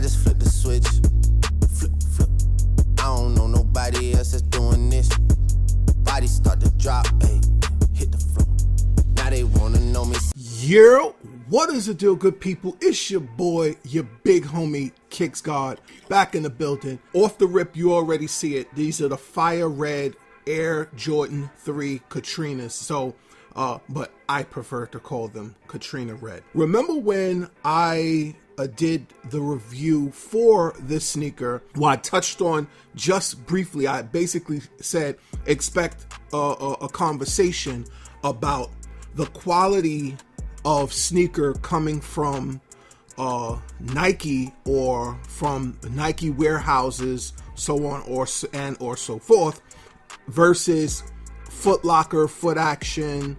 just flip the switch. Flip, flip. I don't know nobody else that's doing this. Body start to drop, ayy, hit the floor. Now they wanna know me. Yo, what is the deal, good people? It's your boy, your big homie, Kicks God, back in the building. Off the rip, you already see it. These are the Fire Red Air Jordan 3 Katrinas. So, but I prefer to call them Katrina Red. Remember when I did the review for this sneaker? Well, I touched on just briefly. I basically said expect a conversation about the quality of sneaker coming from Nike or from Nike warehouses, so on or so forth, versus Footlocker, Foot Action,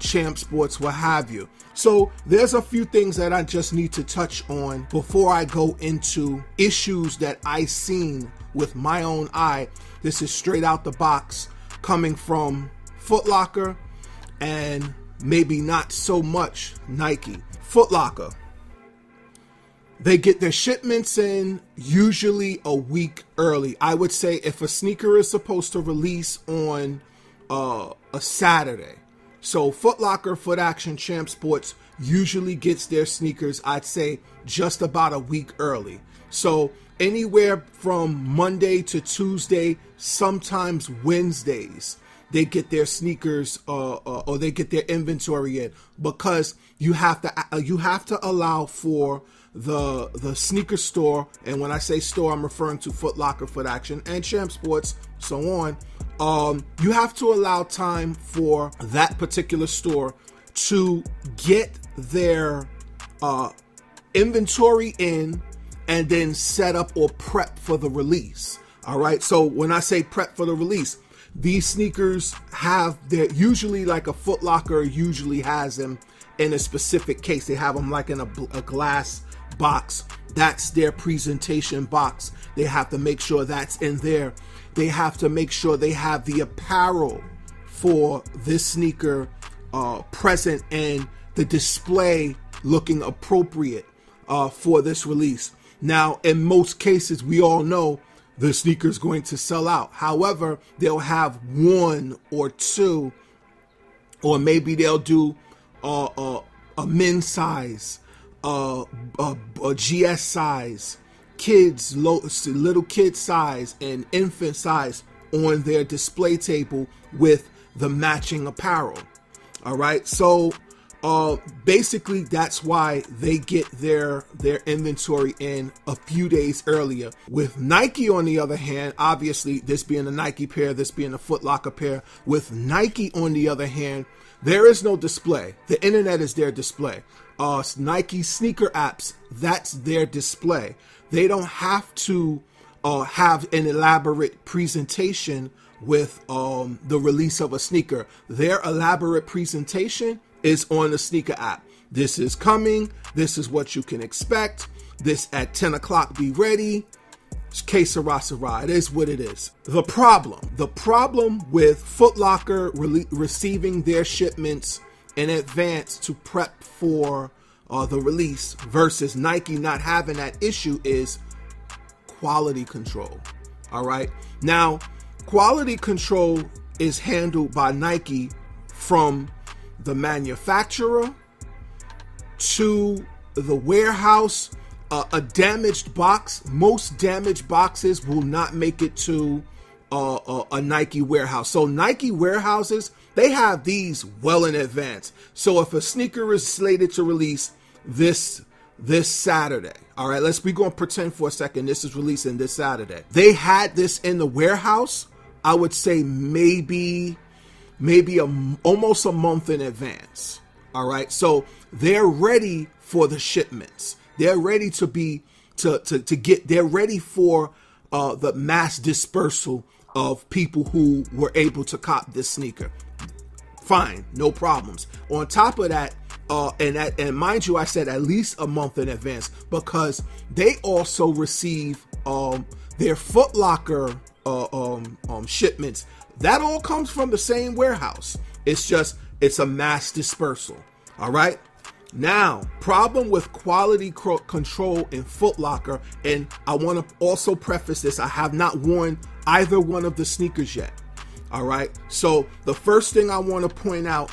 Champ Sports, what have you. So there's a few things that I just need to touch on before I go into issues that I seen with my own eye. This is straight out the box coming from Footlocker and maybe not so much Nike. Footlocker, they get their shipments in usually a week early. I would say if a sneaker is supposed to release on a Saturday, so Footlocker, Foot Action, Champ Sports usually gets their sneakers, I'd say, just about a week early. So anywhere from Monday to Tuesday, sometimes Wednesdays, they get their sneakers or they get their inventory in, because you have to allow for the sneaker store, and when I say store, I'm referring to Footlocker, Foot Action, and Champ Sports, so on. You have to allow time for that particular store to get their inventory in and then set up or prep for the release. All right. So when I say prep for the release, these sneakers have their, usually like a Footlocker usually has them in a specific case. They have them like in a glass box. That's their presentation box. They have to make sure that's in there. They have to make sure they have the apparel for this sneaker present and the display looking appropriate for this release. Now, in most cases, we all know the sneaker is going to sell out. However, they'll have one or two, or maybe they'll do a men's size, a GS size, kids, little kid size, and infant size on their display table with the matching apparel. All right, so basically that's why they get their inventory in a few days earlier. With Nike, on the other hand, obviously this being a Nike pair, this being a Footlocker pair, with Nike on the other hand, there is no display. The internet is their display. Nike sneaker apps, that's their display. They don't have to have an elaborate presentation with the release of a sneaker. Their elaborate presentation is on the sneaker app. This is coming. This is what you can expect. This at 10 o'clock, be ready. Que sera, sera. It is what it is. The problem with Footlocker receiving their shipments in advance to prep for the release versus Nike not having that issue is quality control. All right. Now, quality control is handled by Nike from the manufacturer to the warehouse. A damaged box, most damaged boxes will not make it to a Nike warehouse. So Nike warehouses, they have these well in advance. So if a sneaker is slated to release this Saturday, all right, we're going to pretend for a second this is releasing this Saturday. They had this in the warehouse, I would say maybe almost a month in advance. All right, so they're ready for the shipments. They're ready to be they're ready for the mass dispersal of people who were able to cop this sneaker. Fine, no problems. On top of that, and mind you, I said at least a month in advance, because they also receive their Footlocker shipments. That all comes from the same warehouse. It's a mass dispersal. All right. Now, problem with quality control in Footlocker, and I want to also preface this, I have not worn either one of the sneakers yet. All right. So the first thing I want to point out,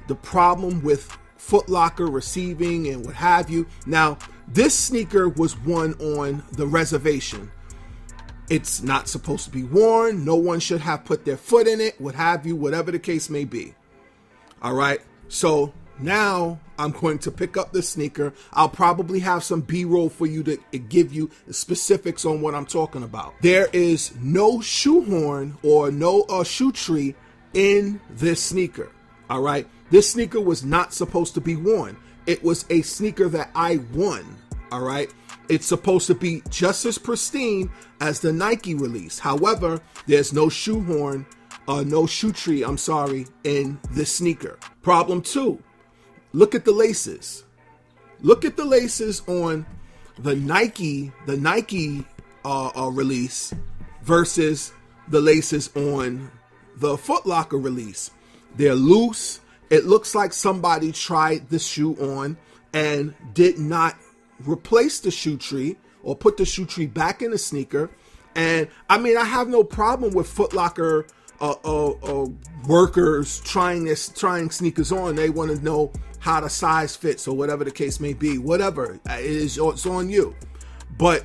the problem with Footlocker receiving and what have you. Now, this sneaker was one on the reservation. It's not supposed to be worn. No one should have put their foot in it, what have you, whatever the case may be. All right. So now I'm going to pick up the sneaker. I'll probably have some B-roll for you to give you specifics on what I'm talking about. There is no shoehorn or no shoe tree in this sneaker. All right. This sneaker was not supposed to be worn. It was a sneaker that I won. All right. It's supposed to be just as pristine as the Nike release. However, there's no shoehorn, no shoe tree, in this sneaker. Problem 2, look at the laces. Look at the laces on the Nike release versus the laces on the Footlocker release. They're loose. It looks like somebody tried the shoe on and did not replace the shoe tree or put the shoe tree back in the sneaker. And I mean, I have no problem with Footlocker workers trying sneakers on. They want to know how the size fits or whatever the case may be. Whatever it's on you. But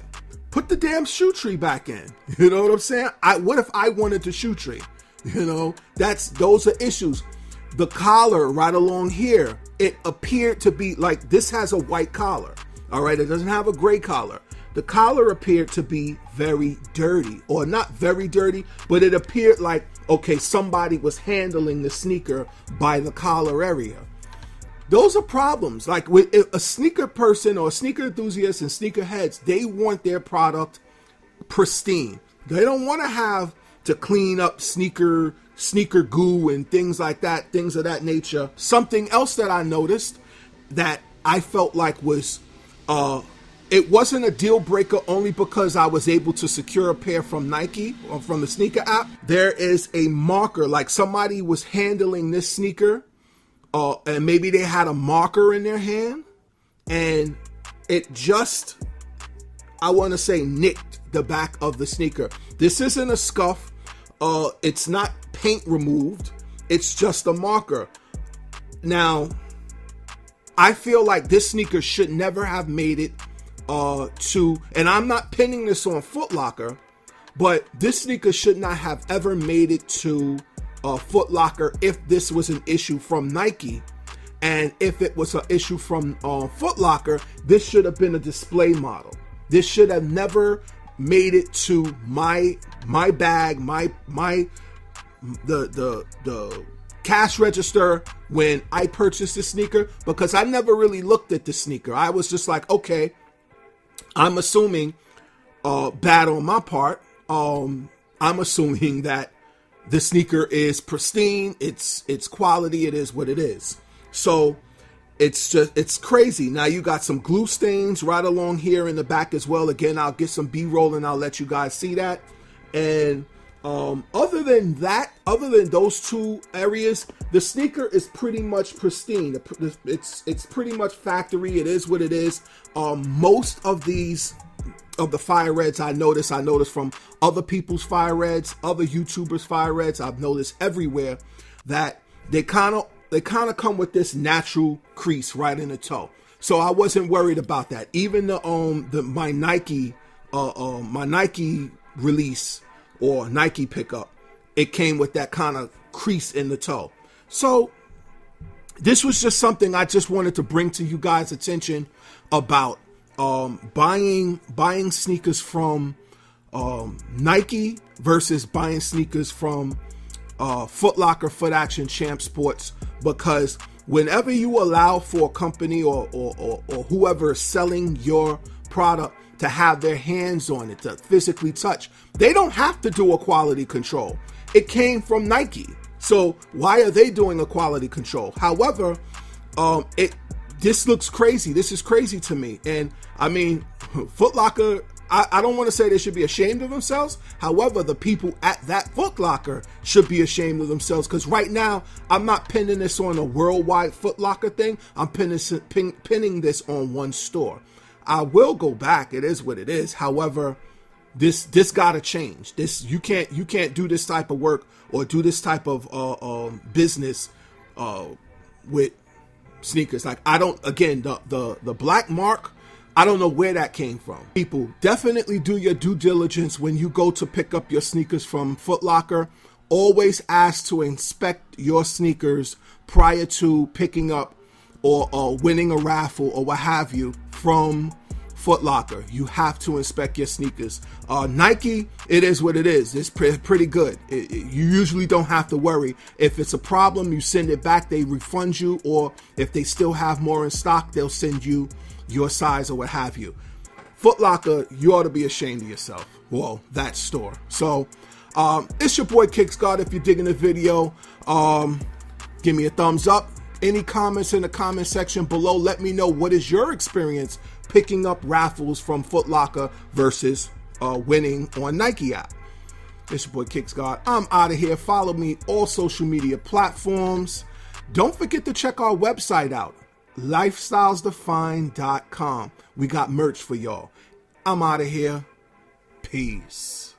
put the damn shoe tree back in. You know what I'm saying? What if I wanted the shoe tree? You know, those are issues. The collar right along here, it appeared to be like this has a white collar. All right, it doesn't have a gray collar. The collar appeared to be very dirty, or not very dirty, but it appeared like, okay, somebody was handling the sneaker by the collar area. Those are problems. Like with a sneaker person or a sneaker enthusiast and sneaker heads, they want their product pristine. They don't want to have to clean up sneaker goo and things like that, things of that nature. Something else that I noticed that I felt like was it wasn't a deal breaker only because I was able to secure a pair from Nike or from the sneaker app. There is a marker, like somebody was handling this sneaker and maybe they had a marker in their hand and it just, I want to say, nicked the back of the sneaker. This isn't a scuff. It's not paint removed. It's just a marker. Now, I feel like this sneaker should never have made it and I'm not pinning this on Footlocker, but this sneaker should not have ever made it to Footlocker if this was an issue from Nike. And if it was an issue from Footlocker, this should have been a display model. This should have never made it to my bag, the cash register when I purchased the sneaker, because I never really looked at the sneaker. I was just like, okay, I'm assuming bad on my part. I'm assuming that the sneaker is pristine, it's quality, it is what it is. So it's crazy. Now you got some glue stains right along here in the back as well. Again, I'll get some B-roll and I'll let you guys see that. And other than those two areas, the sneaker is pretty much pristine. It's pretty much factory. It is what it is. Most of the Fire Reds I noticed from other people's Fire Reds, other YouTubers' Fire Reds. I've noticed everywhere that they kind of come with this natural crease right in the toe. So I wasn't worried about that. Even my Nike release or Nike pickup, it came with that kind of crease in the toe. So this was just something I just wanted to bring to you guys' attention about buying sneakers from Nike versus buying sneakers from Footlocker, Foot Action, Champ Sports, because whenever you allow for a company or whoever is selling your product to have their hands on it, to physically touch, they don't have to do a quality control. It came from Nike. So why are they doing a quality control? However, this looks crazy. This is crazy to me. And I mean, Footlocker, I don't want to say they should be ashamed of themselves. However, the people at that Footlocker should be ashamed of themselves, because right now I'm not pinning this on a worldwide Footlocker thing. I'm pinning this on one store. I will go back. It is what it is. However, this got to change. This you can't do this type of work or do this type of business with sneakers. Like, I don't, again, the black mark, I don't know where that came from. People, definitely do your due diligence when you go to pick up your sneakers from Footlocker. Always ask to inspect your sneakers prior to picking up or winning a raffle or what have you from Footlocker. You have to inspect your sneakers. Nike, it is what it is. It's pretty good. You usually don't have to worry. If it's a problem, you send it back, they refund you, or if they still have more in stock, they'll send you your size or what have you. Footlocker, you ought to be ashamed of yourself. Well, that store. So, it's your boy Kicksguard. If you're digging the video, give me a thumbs up. Any comments in the comment section below, let me know what is your experience picking up raffles from Footlocker versus winning on Nike app. It's your boy Kicksguard. I'm out of here. Follow me all social media platforms. Don't forget to check our website out, lifestylesdefined.com. We got merch for y'all. I'm out of here. Peace.